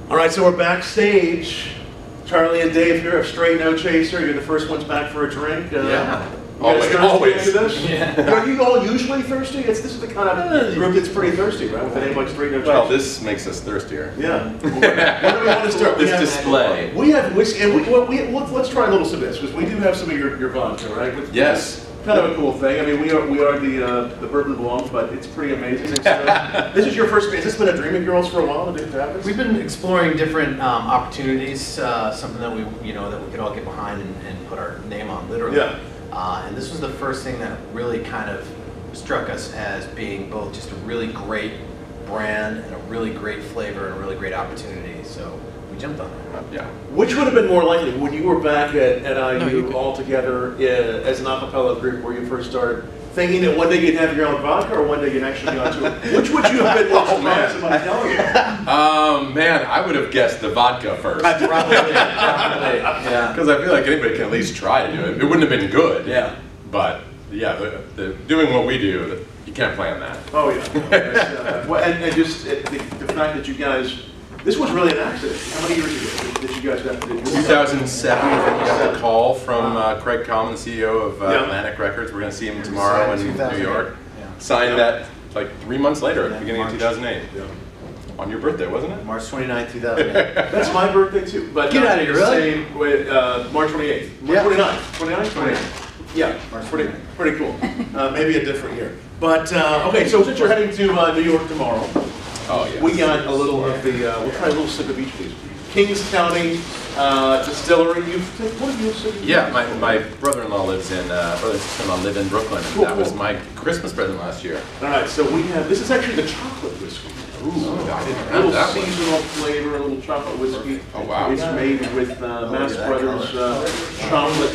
All right, so we're backstage. Charlie and Dave here of Straight No Chaser. You're the first ones back for a drink. Yeah. Always. This? Yeah. Are you all usually thirsty? This is the kind of group that's pretty thirsty, right? With a name like Straight No Chaser. Well, this makes us thirstier. Yeah. What do we want to start? This display. We have whiskey, and let's try a little of this, because we do have some of your vodka, right? Yes. Kind of a cool thing. I mean, we are the Bourbon belongs, but it's pretty amazing. So, this is your first. Has this been a dream of yours for a while to have this? We've been exploring different opportunities, something that we could all get behind and put our name on, literally. Yeah. And this was the first thing that really kind of struck us as being both just a really great brand and a really great flavor and a really great opportunity. So we jumped on it. Yeah. Which would have been more likely when you were back at IU all together as an a cappella group where you first started, thinking that one day you'd have your own vodka or one day you'd actually go on tour? Which would you have been more surprised somebody telling you? Man, I would have guessed the vodka first. Probably, yeah. Because I feel like anybody can at least try to do it. It wouldn't have been good. Yeah. But yeah, the doing what we do, you can't plan that. Oh yeah. Well, and just the fact that you guys. This was really an accident. How many years ago did you guys have to do this? 2007, I think we got a call from Craig Common, the CEO of Atlantic Records. We're going to see him tomorrow in New York. Signed that like 3 months later, at the beginning of 2008. Yeah. On your birthday, wasn't it? March 29, 2008. That's my birthday too. But get out of here, really? Same with March 28th. March 29th? 29th? Yeah, March pretty cool. Maybe a different year. But, okay, so since you're heading to New York tomorrow, we got a little of the, we'll try a little sip of each of these. Kings County Distillery. What have you sipped? Yeah, my brother-in-law lives in, brother and sister-in-law live in Brooklyn, and that was my Christmas present last year. All right, so we have, this is actually the chocolate whiskey. Ooh, I didn't a have little that seasonal flavor, a little chocolate whiskey. Oh wow! It's made with Mass Brothers chocolate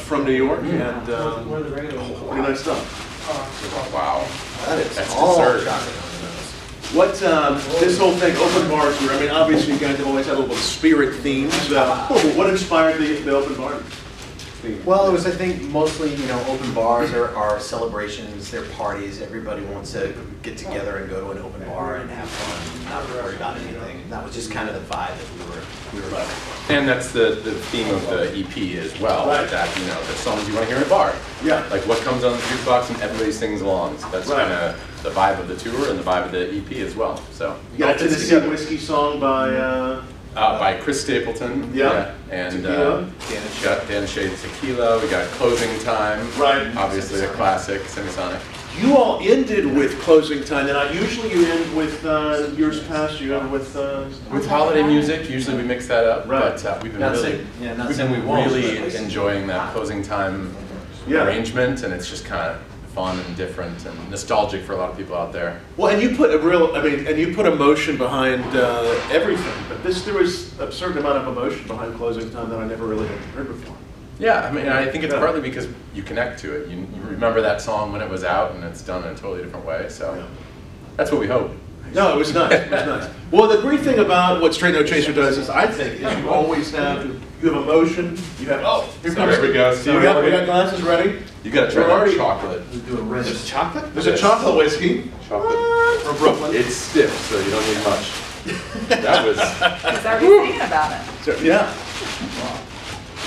from New York, and pretty nice stuff. Wow, That's all dessert. chocolate. What this whole thing, Open Bar Tour? I mean, obviously you guys have always had a little bit of spirit themes. What inspired the Open Bar theme? Well, it was, I think, mostly, open bars are celebrations, they're parties. Everybody wants to get together and go to an open bar and have fun, not worry about anything. And that was just kind of the vibe that we were loving. And that's the theme of the EP as well. Right. That the songs you want to hear in a bar. Yeah. Like what comes on the jukebox and everybody sings along. So that's kind of the vibe of the tour and the vibe of the EP as well. So you got a Tennessee Whiskey song by Chris Stapleton. Yeah. And Dan Shade Tequila. We got Closing Time. Right. Obviously a classic, Semisonic. You all ended with Closing Time. And usually you end with years past. You end with holiday music. Usually we mix that up. Right. But we've been really enjoying that Closing Time arrangement, and it's just kind of fun and different and nostalgic for a lot of people out there. Well, and you put you put emotion behind everything. But there was a certain amount of emotion behind Closing Time that I never really had heard before. Yeah, I mean, I think it's partly because you connect to it. You remember that song when it was out, and it's done in a totally different way. So that's what we hope. No, it was nice. It was nice. Well, the great thing about what Straight No Chaser does is, I think, is you always have emotion. You have here comes. There we go. So we got glasses ready. You got to try that chocolate. There's chocolate? There's a chocolate whiskey. Chocolate from Brooklyn. It's stiff, so you don't need much. That was. He's already thinking about it. So, yeah.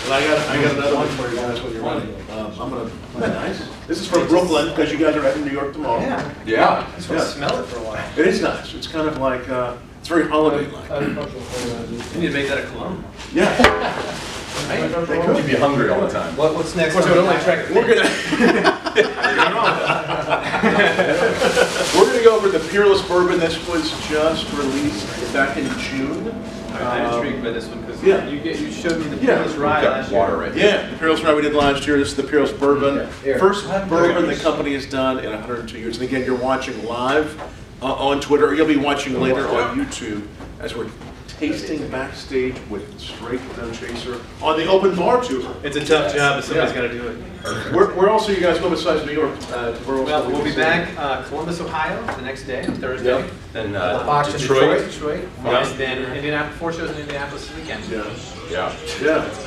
And I got another one for you guys when you're ready. I'm gonna. Nice. This is from Brooklyn because you guys are heading to New York tomorrow. Yeah. I just want to smell it for a while. It is nice. It's kind of like it's very holiday-like. You need to make that a cologne. Yeah. They could keep you hungry all the time. What's next? We're gonna go over the Peerless Bourbon. This was just released back in June. I'm intrigued by this one because you showed me the Peerless Rye last year. Yeah, the Peerless Rye we did last year. This is the Peerless Bourbon. First bourbon the company has done in 102 years. And again, you're watching live on Twitter, or you'll be watching later on YouTube as we're tasting backstage with Straight No Chaser on the Open Bar Tour. It's a tough job, but somebody's got to do it. Where else are you guys going besides New York? Well, we'll be back Columbus, Ohio the next day, on Thursday. Yep. Then Detroit. And then Indianapolis, 4 shows in Indianapolis this weekend. Yeah.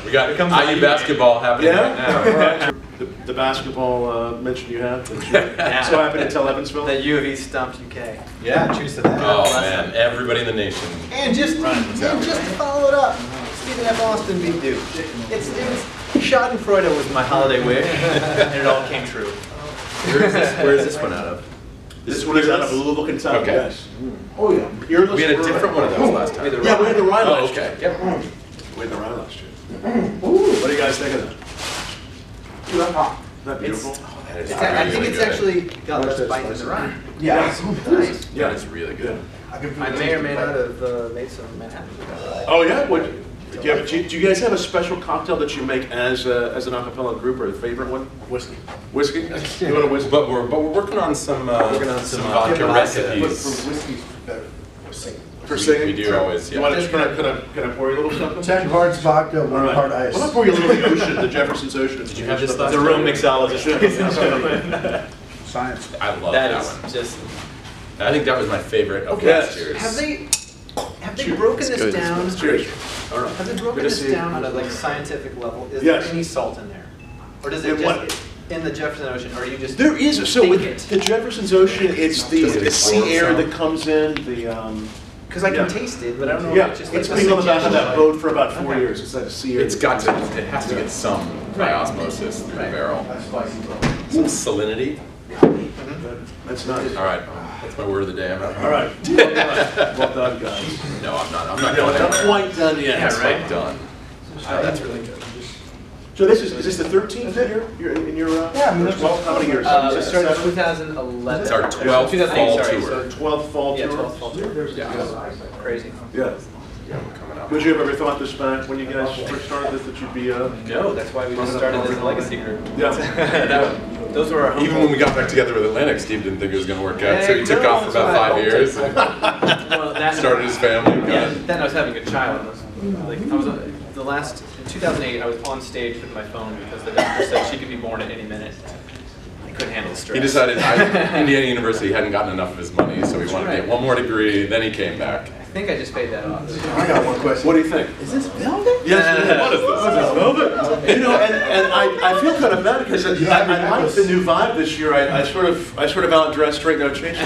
We got IU basketball happening right now. Right. the basketball mention you have that you're so happy to tell Evansville? That U of E stumped UK. Yeah, cheers to that. Oh man, everybody in the nation. And just to follow it up, Stephen F. Austin beat Duke. Schadenfreude was my holiday wish, and it all came true. Where is this one out of? This one is out of Louisville, Kentucky. Okay. Yes. Oh yeah. Peerless. We had a different one of those last time. Yeah, we had the Rye Oh, last okay. year. Yep. We had the Rye last year. What do you guys think of that? Isn't that beautiful? I think it's actually got less bite than the Rye. Yeah. Nice. Yeah, it's really good. I may or may not have made some Manhattan. Oh yeah. What? Do you guys have a special cocktail that you make as an a cappella group, or a favorite one? Whiskey. Whiskey? You want a whiskey? But we're working on some vodka recipes. For whiskey's better for singing. For singing? We do always. You Yeah. want to, can I pour you a little something? 10 parts vodka, All 1 right. part ice. Well, I'll pour you a little of the ocean, the Jefferson's Ocean. Did you have this last The real mixologist. Science. I love That that is one. just. I think that was my favorite of Okay. last year's. Have they broken this down? Cheers. Have they broken this down on a like scientific level? Is Yes. there any salt in there, or does it In just what? in the Jefferson Ocean, or are you just? There is, so think with it? the Jefferson's Ocean, it's Does it the sea explode air some? that comes in, Because I Yeah. can taste it, but I don't know. yeah, if it's just it's like been a on the back of that suggestion. boat for about 4 Okay. years. It's that sea air. It's got to. It has to get some by osmosis through the barrel. Some salinity. That's nice. All right. That's my word of the day. I'm out. All right. Well done. Well done, guys. No, I'm not. I'm not No, going not anywhere. quite done yet. It's like done. Oh, that's really good. So this is this the 13th year? You're in your Yeah, I mean, or 12? How many years? We started in 2011. It's our 12th 2008, fall sorry, tour. so 12th fall yeah, tour. 12th fall tour. Crazy. Yeah. Yeah, we're coming up. Would you have ever thought this back when you guys first started this that you'd be? No, that's why we just started as a legacy group. Yeah. Those were our home. Even when we got back together with Atlantic, Steve didn't think it was going to work out, so he took no, off for that's about what I 5 years hoped. and Well, that started his family. Yeah, then I was having a child. I was the last in 2008. I was on stage with my phone because the doctor said she could be born at any minute. I couldn't handle the stress. He decided Indiana University hadn't gotten enough of his money, so he wanted to get one more degree. Then he came back. I think I just paid that off. I got one question. What do you think? Is this velvet? Yes. What is this? Velvet? You know, and I feel kind of bad because I like the new vibe this year. I sort of outdressed Straight No Chaser.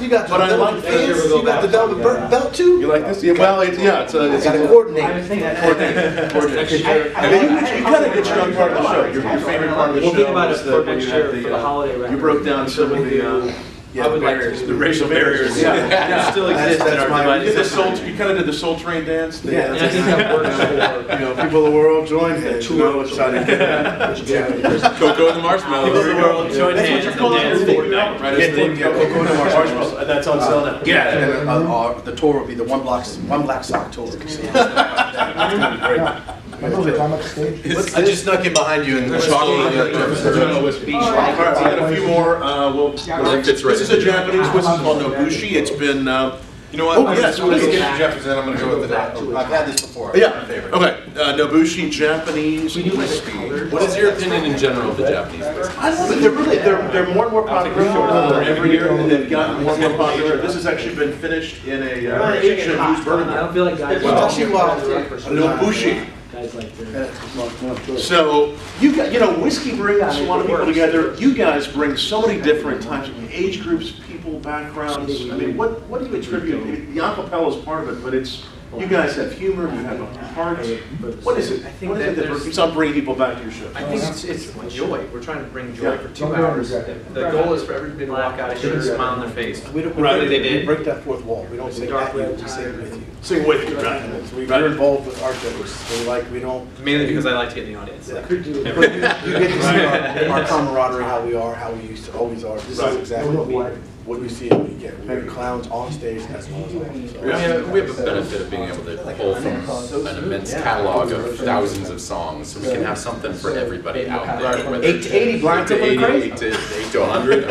You got the But I velvet like pants, the- you got the velvet belt too? You like this? Yeah. Well, it's Gotta coordinate. coordinate. You kind of get your own part of the show. Your favorite part of the show. We'll think about it is for when next you year have for the holiday You record. broke down some of the I would like to. the racial barriers. That still exists in our my- divided You did the society. Soul. You kind of did the Soul Train dance. Yeah, and I think that works for People of the world, join hands. You know what I'm trying to get. Cocoa and the marshmallows. People of the world join That's what hands you're and calling dance it, Fortnite. right? It's Cocoa and the Marshmallows, and that's on sale now. Yeah, and then, the tour will be the one black sock tour. I know that I'm upstage. I just snuck in behind you and chocolate. All right, we got a few more. This is a Japanese whiskey called Nobushi. It's been. You know what? Oh, yes, Let's please. get to Jefferson. I'm going to go with it. I've had this before. Yeah. My favorite. Okay. Nobushi Japanese whiskey. What is your opinion in general of the Japanese whiskey? I love it. They're more and more popular every year. They've gotten more and more popular. This has actually been finished in a Asian used bourbon. I don't feel like guys. Nobushi. Guys like to. So whiskey brings a lot of people together. You guys bring so many different types of age groups, people, backgrounds. I mean, what do you attribute? The acapella is part of it, but it's you guys have humor, you have a heart. What is it? I think What is it that that keeps on bringing people back to your show? I think it's joy. We're trying to bring joy Yeah. for 2 hours. The goal is for everybody to walk out of here with a smile on their face. We don't, Right. They did. break that fourth wall. We don't say at you, we say with you. Sing with you, right? We're involved with our jokes. We don't. Mainly because I like to get in the audience. Yeah. But you get to see our camaraderie, how we are, how we used to always are. This is exactly what we see every weekend. We're clowns on stage as well as on. So. We have a benefit of being able to pull from an immense catalog of thousands of songs, so we can have something for everybody out there. Whether 8 to 80, blind 8 to to 80, 8 to 100. I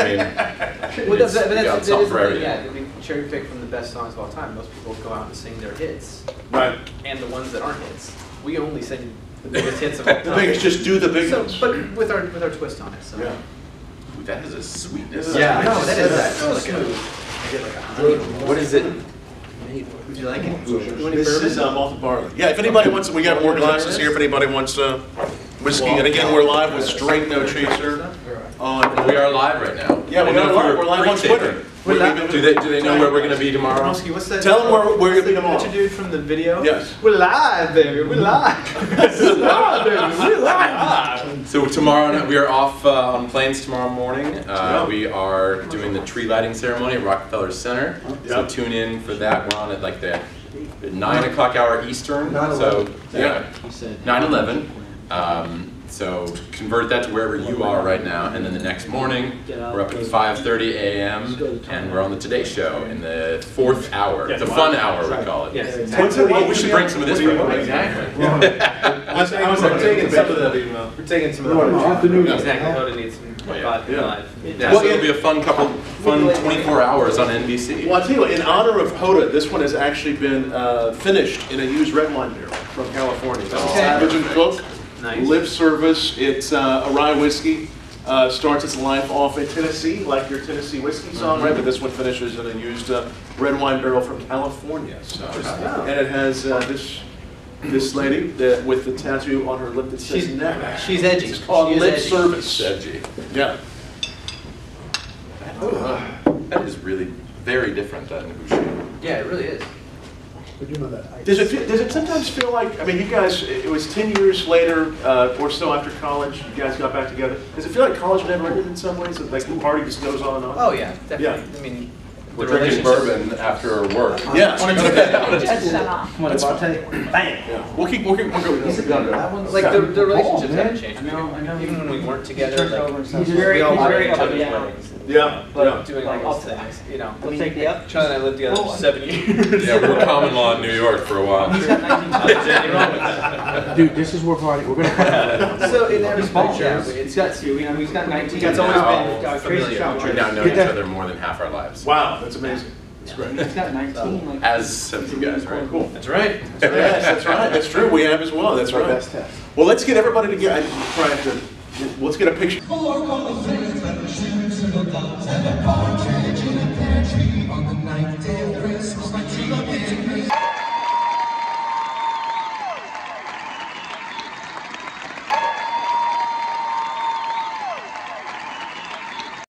mean, Well, it's that got is something the for thing, everything. yeah. We cherry pick from the best songs of all time. Most people go out and sing their hits, Right. and the ones that aren't hits. We only sing the biggest hits of all time. The biggest, just do the big So, ones. but with our twist on it. So. Yeah. Ooh, that is a sweetness. Yeah, It's no, that is just so like a- smooth. What is it? Would you like it? You want any This bourbon? is malted barley. Yeah, if anybody wants, we got more glasses here. If anybody wants whiskey. And again, we're live with Straight No Chaser. We are live right now. Yeah, we're live on Twitter. Do they know where we're going to be tomorrow? What's that? Tell them where you're going to be tomorrow. What's your dude from the video? Yes. We're live, baby. We're live. We're live, baby. We're live. So tomorrow night, we are off on planes tomorrow morning. We are doing the tree lighting ceremony at Rockefeller Center. So tune in for that. We're on at like the 9 o'clock hour Eastern. So yeah, 9/11. So convert that to wherever you are right now, and then the next morning we're up at 5:30 a.m. and we're on the Today Show in the 4th hour. It's a fun hour, we call it. Yes, exactly. Oh, we should bring some of this. Exactly. We're taking some of the. We're taking some of the. Exactly. Hoda needs some live. So it'll be a fun 24 hours on NBC. Well, I'll tell you what, in honor of Hoda, this one has actually been finished in a used red wine barrel from California. Savage and Cook. Nice. Lip service. It's a rye whiskey. Starts its life off in Tennessee, like your Tennessee whiskey song, right? But this one finishes in a used red wine barrel from California. So, and it has this lady with the tattoo on her lip that says neck. She's edgy. It's called Lip Service. Edgy. Yeah. That is really very different than Hushi. Yeah, it really is. Does it sometimes feel like, I mean, you guys, it was 10 years later or so after college, you guys got back together. Does it feel like college never ended in some ways? Like the party just goes on and on? Oh yeah, definitely. Yeah. I mean, We're drinking bourbon after work. Yeah. Bang. We'll keep going. like the relationships haven't changed. Even when we weren't together, like, we all were at each other's weddings. Yeah. But doing all these things, you know. I mean, Charlie and I lived together for 7 years. Yeah, we were common law in New York for a while. Dude, this is where we're going to So in that respect, yeah, it's got 19. It's always been familiar. We've now known each other more than half our lives. Wow, that's amazing. That's great. He's got 19. As have you guys, right? Cool. That's right. Yes, that's right. That's true. We have as well. That's right. best test. Well, let's get everybody together. Let's get a picture.